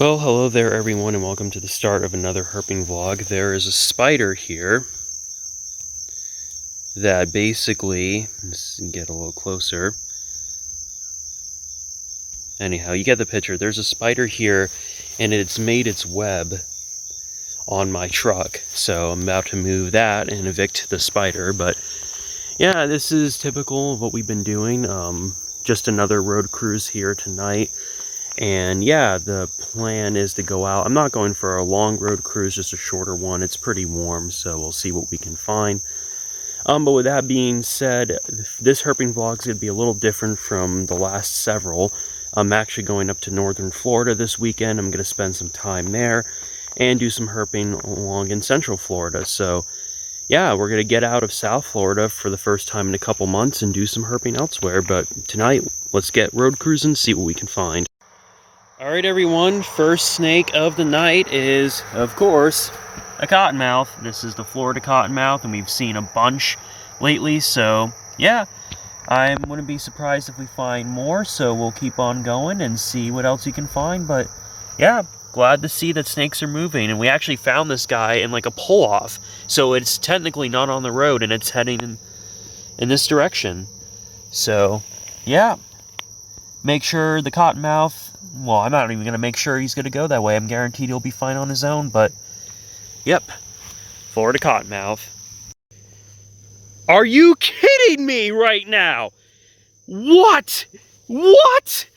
Well, hello there everyone and welcome to the start of another herping vlog. There is a spider here that basically, let's get a little closer. Anyhow, you get the picture. There's a spider here and it's made its web on my truck. So I'm about to move that and evict the spider. But yeah, this is typical of what we've been doing. Just another road cruise here tonight. And yeah, the plan is to go out. I'm not going for a long road cruise, just a shorter one. It's pretty warm, so we'll see what we can find. But with that being said, this herping vlog is going to be a little different from the last several. I'm actually going up to northern Florida this weekend. I'm going to spend some time there and do some herping along in central Florida. So yeah, we're going to get out of South Florida for the first time in a couple months and do some herping elsewhere. But tonight, let's get road cruising, see what we can find. Alright everyone, first snake of the night is, of course, a cottonmouth. This is the Florida cottonmouth, and we've seen a bunch lately, so yeah, I wouldn't be surprised if we find more, so we'll keep on going and see what else we can find. But yeah, glad to see that snakes are moving, and we actually found this guy in like a pull-off, so it's technically not on the road, and it's heading in this direction. So yeah, make sure the cottonmouth, well, I'm not even going to make sure he's going to go that way. I'm guaranteed he'll be fine on his own, but yep, Florida cottonmouth. Are you kidding me right now? What? What?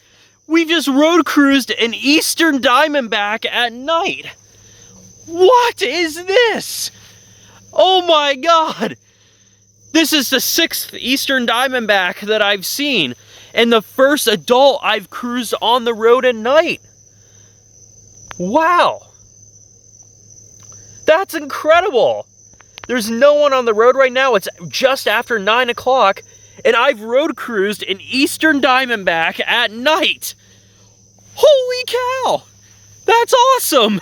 We just road cruised an eastern diamondback at night. What is this? Oh my God. This is the 6th eastern diamondback that I've seen, and the first adult I've cruised on the road at night. Wow. That's incredible. There's no one on the road right now. It's just after 9 o'clock, and I've road cruised an eastern diamondback at night. Holy cow. That's awesome.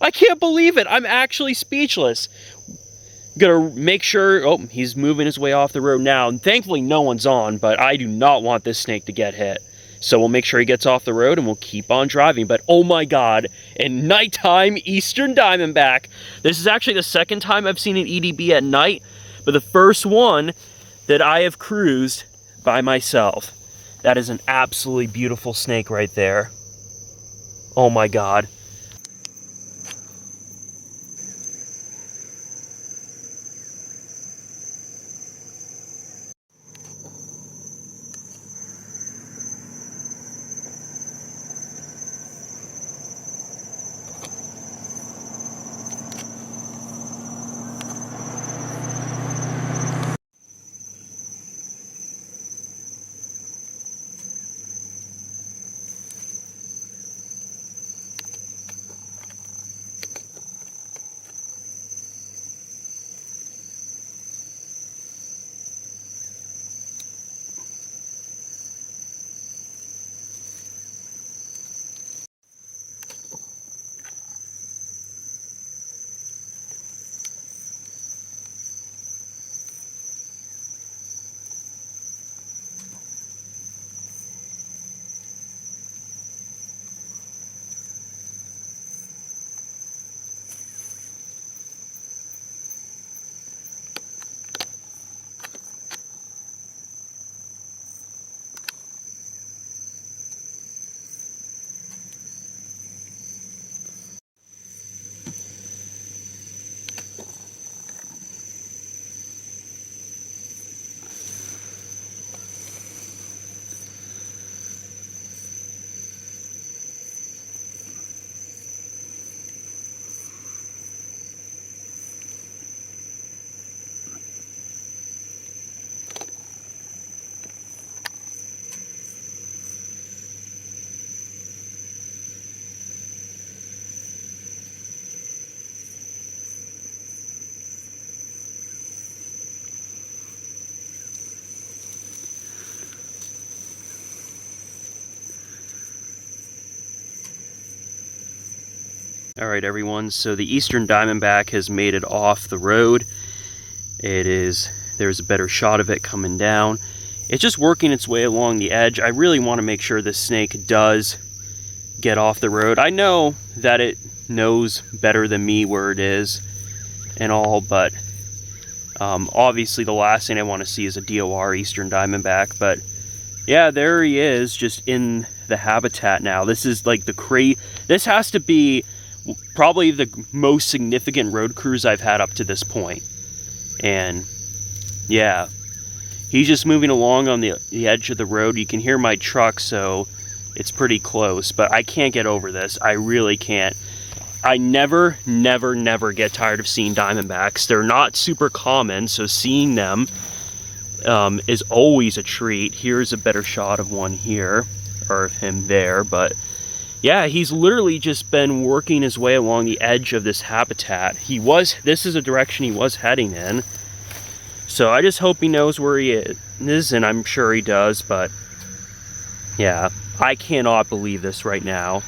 I can't believe it. I'm actually speechless. Gonna make sure, oh, he's moving his way off the road now, and thankfully no one's on, but I do not want this snake to get hit. So we'll make sure he gets off the road and we'll keep on driving. But oh my God, a nighttime eastern diamondback. This is actually the second time I've seen an EDB at night, but the first one that I have cruised by myself. That is an absolutely beautiful snake right there. Oh my God. Alright everyone, so the eastern diamondback has made it off the road. There's a better shot of it coming down. It's just working its way along the edge. I really want to make sure this snake does get off the road. I know that it knows better than me where it is and all, but obviously the last thing I want to see is a DOR Eastern Diamondback. But yeah, there he is, just in the habitat now. This is like this has to be probably the most significant road cruise I've had up to this point. And yeah, he's just moving along on the edge of the road. You can hear my truck, so it's pretty close, but I can't get over this. I really can't. I never get tired of seeing Diamondbacks. They're not super common, so seeing them is always a treat. Here's a better shot of one here, or of him there, but yeah, he's literally just been working his way along the edge of this habitat. This is a direction he was heading in, so I just hope he knows where he is, and I'm sure he does. But yeah, I cannot believe this right now.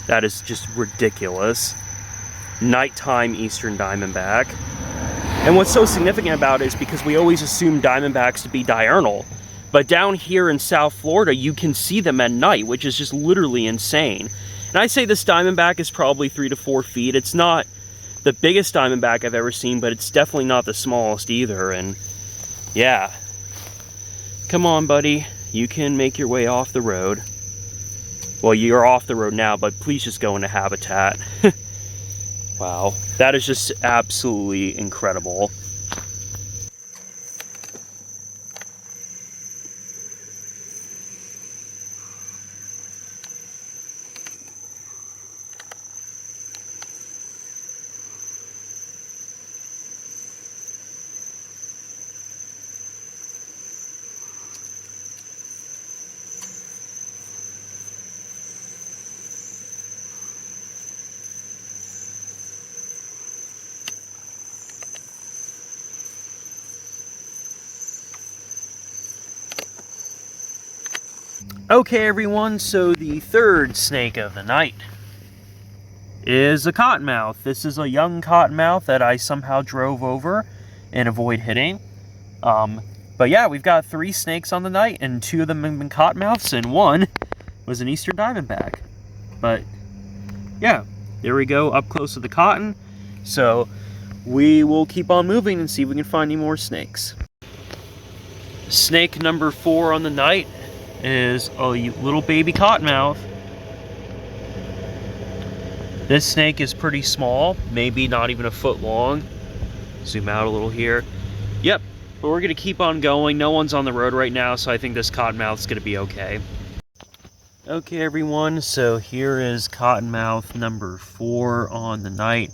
That is just ridiculous. Nighttime Eastern Diamondback. And what's so significant about it is because we always assume Diamondbacks to be diurnal. But down here in South Florida, you can see them at night, which is just literally insane. And I say this Diamondback is probably 3 to 4 feet. It's not the biggest Diamondback I've ever seen, but it's definitely not the smallest either. And yeah, come on, buddy. You can make your way off the road. Well, you're off the road now, but please just go into habitat. Wow, that is just absolutely incredible. Okay, everyone, so the third snake of the night is a cottonmouth. This is a young cottonmouth that I somehow drove over and avoid hitting. But yeah, we've got 3 snakes on the night, and 2 of them have been cottonmouths, and 1 was an Eastern Diamondback. But yeah, there we go, up close to the cotton. So we will keep on moving and see if we can find any more snakes. Snake number 4 on the night is a little baby cottonmouth. This snake is pretty small, maybe not even a foot long. Zoom out a little here. Yep, but we're gonna keep on going. No one's on the road right now, so I think this cottonmouth's gonna be okay. Okay, everyone, so here is cottonmouth number 4 on the night.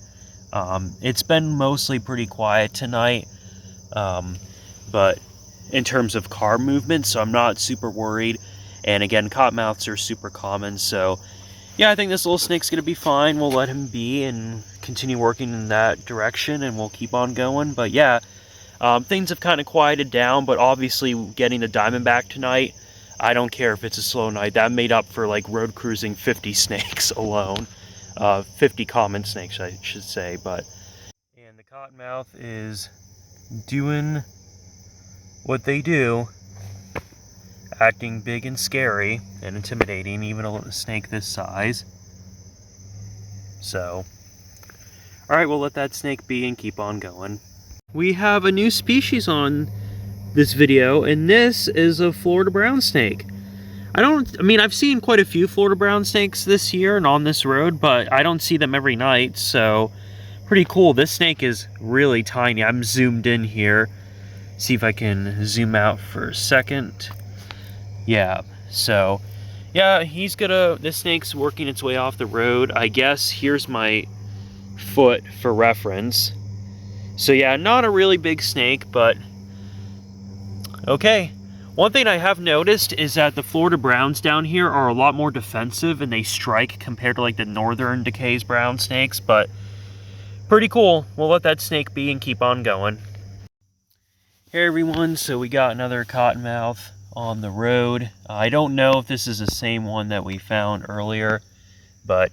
It's been mostly pretty quiet tonight, but in terms of car movement, so I'm not super worried. And again, cottonmouths are super common, so yeah, I think this little snake's gonna be fine. We'll let him be and continue working in that direction, and we'll keep on going. But yeah, things have kind of quieted down, but obviously getting the Diamondback tonight, I don't care if it's a slow night. That made up for like road cruising 50 snakes alone. 50 common snakes, I should say. But and the cottonmouth is doing what they do, acting big and scary and intimidating, even a snake this size. So, alright, we'll let that snake be and keep on going. We have a new species on this video, and this is a Florida brown snake. I mean, I've seen quite a few Florida brown snakes this year and on this road, but I don't see them every night, so pretty cool. This snake is really tiny. I'm zoomed in here. See if I can zoom out for a second. Yeah, so yeah, this snake's working its way off the road. I guess here's my foot for reference. So yeah, not a really big snake, but okay. One thing I have noticed is that the Florida browns down here are a lot more defensive, and they strike compared to like the northern Decay's brown snakes, but pretty cool. We'll let that snake be and keep on going. Hey everyone, so we got another cottonmouth on the road. I don't know if this is the same one that we found earlier, but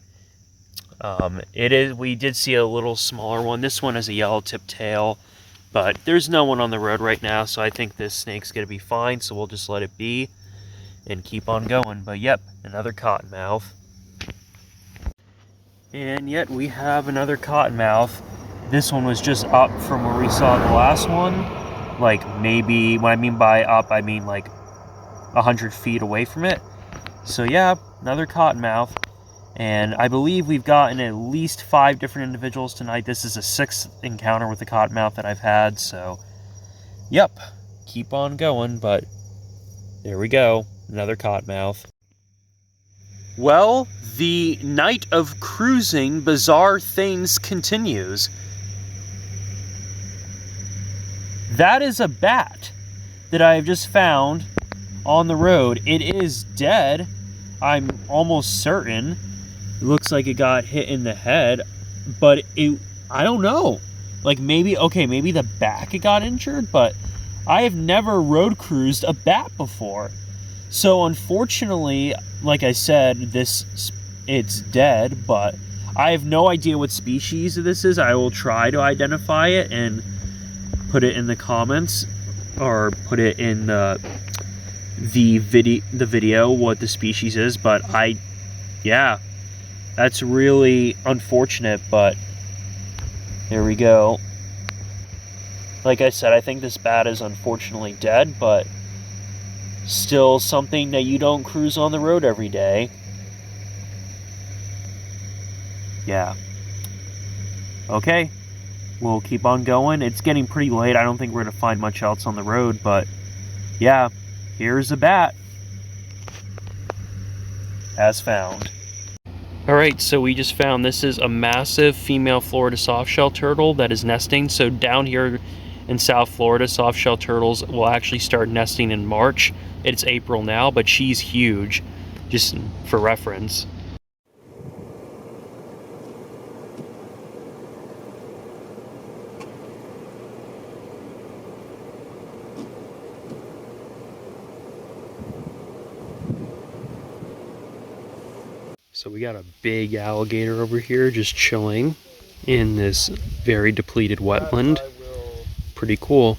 it is. We did see a little smaller one. This one has a yellow tip tail, But there's no one on the road right now, so I think this snake's going to be fine, so we'll just let it be and keep on going. But yep, another cottonmouth. And yet we have another cottonmouth. This one was just up from where we saw the last one. Like maybe, when I mean by up, I mean like 100 feet away from it. So yeah, another cottonmouth. And I believe we've gotten at least 5 different individuals tonight. This is the 6th encounter with the cottonmouth that I've had. So yep, keep on going. But there we go, another cottonmouth. Well, the night of cruising bizarre things continues. That is a bat that I have just found on the road. It is dead, I'm almost certain. It looks like it got hit in the head, but I don't know. Like maybe, okay, maybe the back it got injured, but I have never road cruised a bat before. So unfortunately, like I said, it's dead, but I have no idea what species this is. I will try to identify it and put it in the comments, or put it in the video what the species is. But yeah, that's really unfortunate, but there we go. Like I said, I think this bat is unfortunately dead, but still something that you don't cruise on the road every day. Yeah. Okay, we'll keep on going. It's getting pretty late. I don't think we're going to find much else on the road, but yeah, here's a bat. As found. Alright, so we just found this is a massive female Florida softshell turtle that is nesting. So down here in South Florida, softshell turtles will actually start nesting in March. It's April now, but she's huge, just for reference. So we got a big alligator over here just chilling in this very depleted wetland. Pretty cool.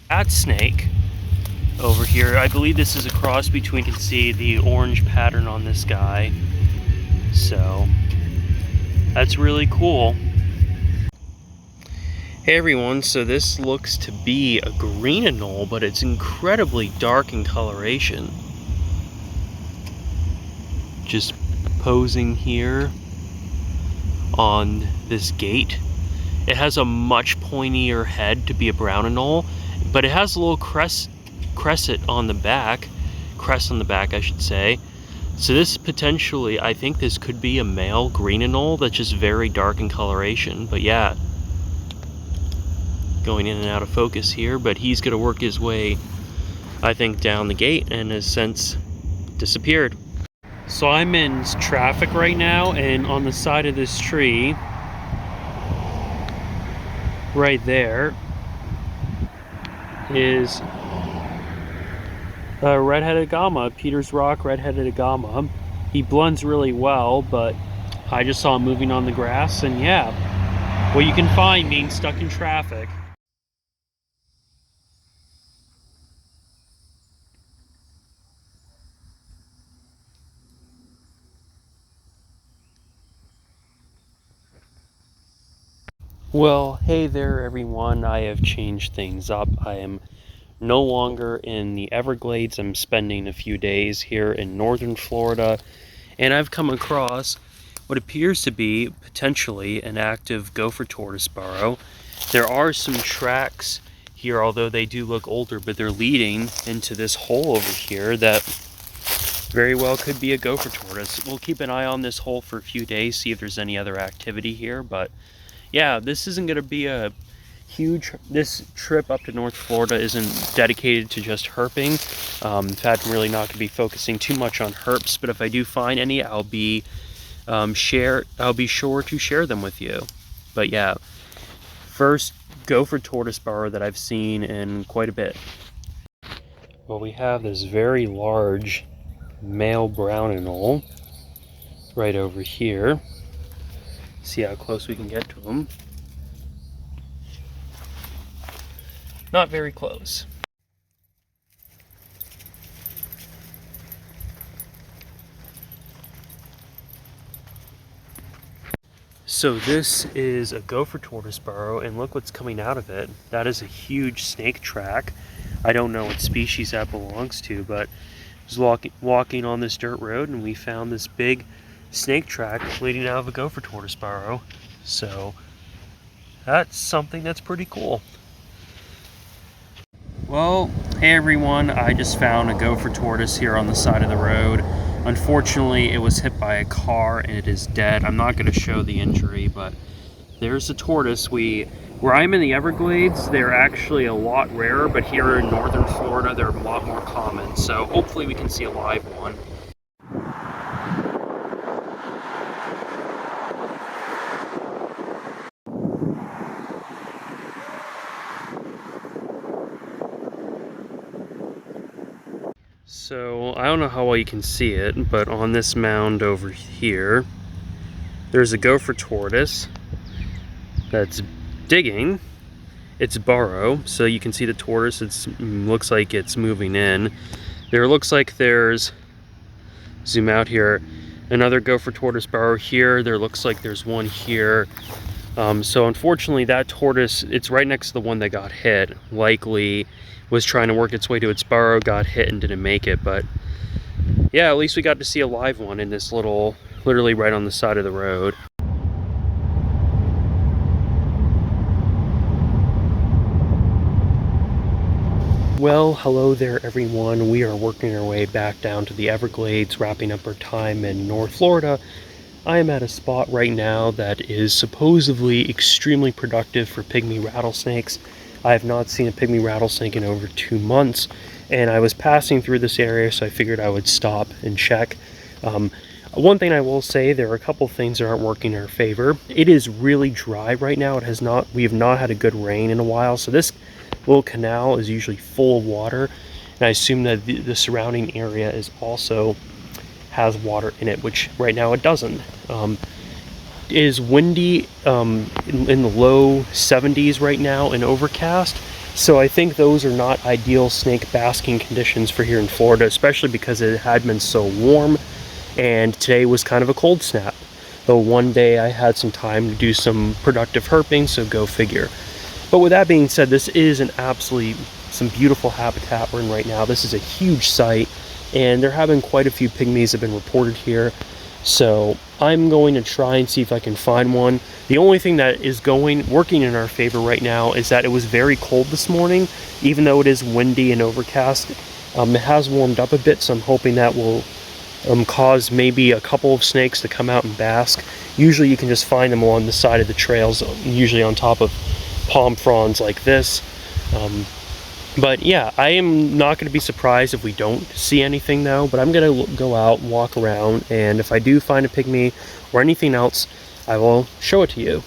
Rattlesnake over here. I believe this is a cross between, you can see the orange pattern on this guy. So that's really cool. Hey everyone, so this looks to be a green anole, but it's incredibly dark in coloration. Just posing here on this gate. It has a much pointier head to be a brown anole, but it has a little crest on the back, I should say. So this potentially, I think this could be a male green anole that's just very dark in coloration. But yeah, going in and out of focus here, but he's gonna work his way, I think, down the gate and has since disappeared. So I'm in traffic right now, and on the side of this tree right there is a red-headed Agama, Peter's Rock red-headed Agama. He blends really well, but I just saw him moving on the grass, and yeah, what you can find being stuck in traffic. Well, hey there everyone, I have changed things up. I am no longer in the Everglades. I'm spending a few days here in northern Florida, and I've come across what appears to be potentially an active Gopher Tortoise burrow. There are some tracks here, although they do look older, but they're leading into this hole over here that very well could be a Gopher Tortoise. We'll keep an eye on this hole for a few days, see if there's any other activity here, but yeah, this isn't going to be a huge, this trip up to North Florida isn't dedicated to just herping. In fact, I'm really not going to be focusing too much on herps, but if I do find any, I'll be sure to share them with you. But yeah, first Gopher Tortoise burrow that I've seen in quite a bit. Well, we have this very large male brown anole right over here. See how close we can get to them. Not very close. So this is a gopher tortoise burrow, and look what's coming out of it. That is a huge snake track. I don't know what species that belongs to, but I was walking on this dirt road and we found this big snake track leading out of a gopher tortoise burrow. So that's something that's pretty cool. Well, hey everyone, I just found a gopher tortoise here on the side of the road. Unfortunately, it was hit by a car and it is dead. I'm not going to show the injury, but there's a tortoise. Where I'm in the Everglades, they're actually a lot rarer, but here in northern Florida, they're a lot more common. So hopefully we can see a live one. So I don't know how well you can see it, but on this mound over here, there's a gopher tortoise that's digging its burrow. So you can see the tortoise, it looks like it's moving in. There looks like there's, zoom out here, another gopher tortoise burrow here. There looks like there's one here. So unfortunately that tortoise, it's right next to the one that got hit. Likely was trying to work its way to its burrow, got hit and didn't make it. But yeah, at least we got to see a live one in this little, literally right on the side of the road. Well, hello there everyone. We are working our way back down to the Everglades, wrapping up our time in North Florida. I am at a spot right now that is supposedly extremely productive for pygmy rattlesnakes. I have not seen a pygmy rattlesnake in over 2 months, and I was passing through this area, so I figured I would stop and check. One thing I will say, there are a couple things that aren't working in our favor. It is really dry right now. We have not had a good rain in a while, so this little canal is usually full of water, and I assume that the surrounding area is also has water in it, which right now it doesn't. It is windy in the low 70s right now and overcast, so I think those are not ideal snake basking conditions for here in Florida, especially because it had been so warm, and today was kind of a cold snap. Though one day I had some time to do some productive herping, so go figure. But with that being said, this is some beautiful habitat we're in right now. This is a huge site, and there have been quite a few pygmies have been reported here. So I'm going to try and see if I can find one. The only thing that is working in our favor right now is that it was very cold this morning, even though it is windy and overcast. It has warmed up a bit, so I'm hoping that will cause maybe a couple of snakes to come out and bask. Usually you can just find them along the side of the trails, usually on top of palm fronds like this. But yeah, I am not going to be surprised if we don't see anything though, but I'm going to go out and walk around, and if I do find a pygmy or anything else, I will show it to you.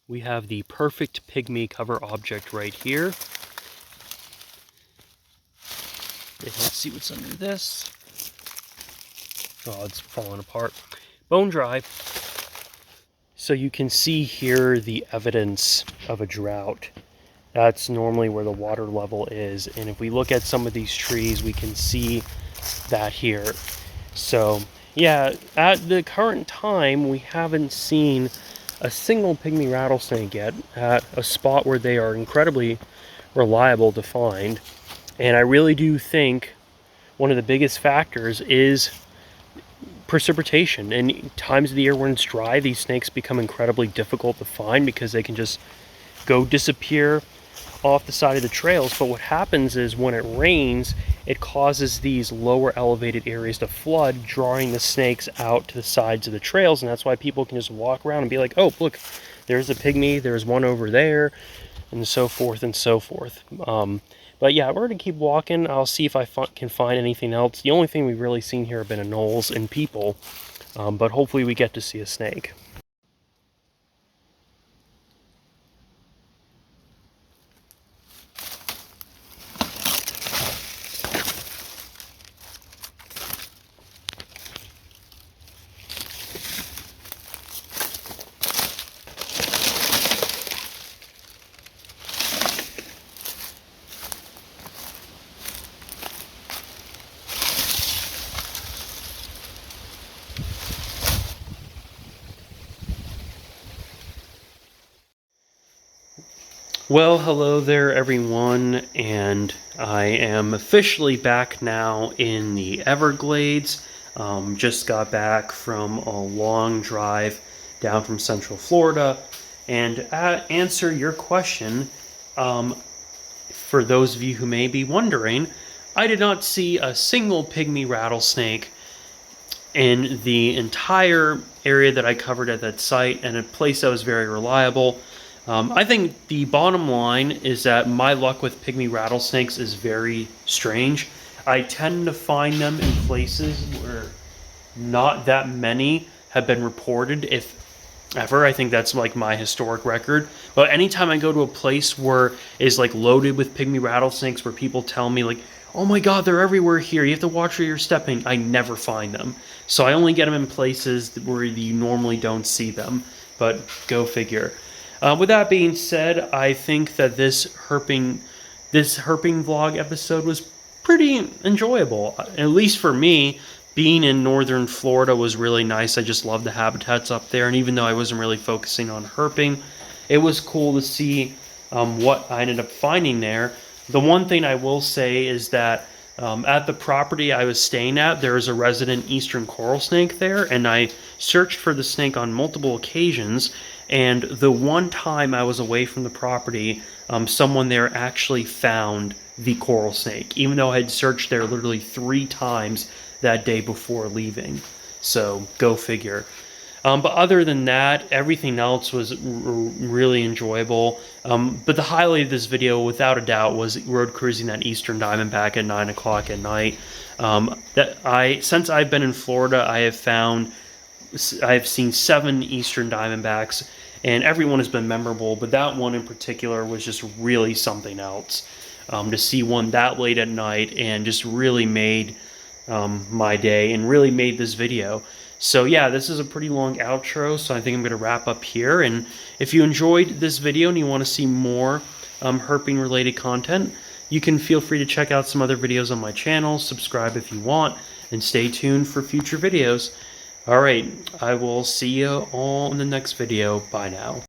We have the perfect pygmy cover object right here. And let's see what's under this. Oh, it's falling apart. Bone dry. So you can see here the evidence of a drought. That's normally where the water level is. And if we look at some of these trees, we can see that here. So yeah, at the current time, we haven't seen a single pygmy rattlesnake yet at a spot where they are incredibly reliable to find. And I really do think one of the biggest factors is precipitation. And times of the year when it's dry, these snakes become incredibly difficult to find because they can just go disappear off the side of the trails. But what happens is when it rains, it causes these lower elevated areas to flood, drawing the snakes out to the sides of the trails. And that's why people can just walk around and be like, oh, look, there's a pygmy, there's one over there, and so forth and so forth. But yeah, we're going to keep walking. I'll see if I can find anything else. The only thing we've really seen here have been anoles and people, but hopefully we get to see a snake. Well, hello there everyone, and I am officially back now in the Everglades. Just got back from a long drive down from Central Florida, and to answer your question, for those of you who may be wondering, I did not see a single pygmy rattlesnake in the entire area that I covered at that site, and a place that was very reliable. I think the bottom line is that my luck with pygmy rattlesnakes is very strange. I tend to find them in places where not that many have been reported, if ever. I think that's like my historic record. But anytime I go to a place where it's like loaded with pygmy rattlesnakes, where people tell me like, oh my god, they're everywhere here, you have to watch where you're stepping, I never find them. So I only get them in places where you normally don't see them. But go figure. With that being said, I think that this herping vlog episode was pretty enjoyable. At least for me, being in northern Florida was really nice. I just love the habitats up there, and even though I wasn't really focusing on herping, it was cool to see what I ended up finding there. The one thing I will say is that at the property I was staying at, there is a resident eastern coral snake there, and I searched for the snake on multiple occasions. And the one time I was away from the property, someone there actually found the coral snake, even though I had searched there literally 3 times that day before leaving. So, go figure. But other than that, everything else was really enjoyable. But the highlight of this video, without a doubt, was road cruising that eastern Diamondback at 9 o'clock at night. Since I've been in Florida, I've seen 7 eastern Diamondbacks, and everyone has been memorable, but that one in particular was just really something else. To see one that late at night and just really made my day and really made this video. So yeah, this is a pretty long outro, so I think I'm going to wrap up here. And if you enjoyed this video and you want to see more herping related content, you can feel free to check out some other videos on my channel, subscribe if you want, and stay tuned for future videos. Alright, I will see you all in the next video. Bye now.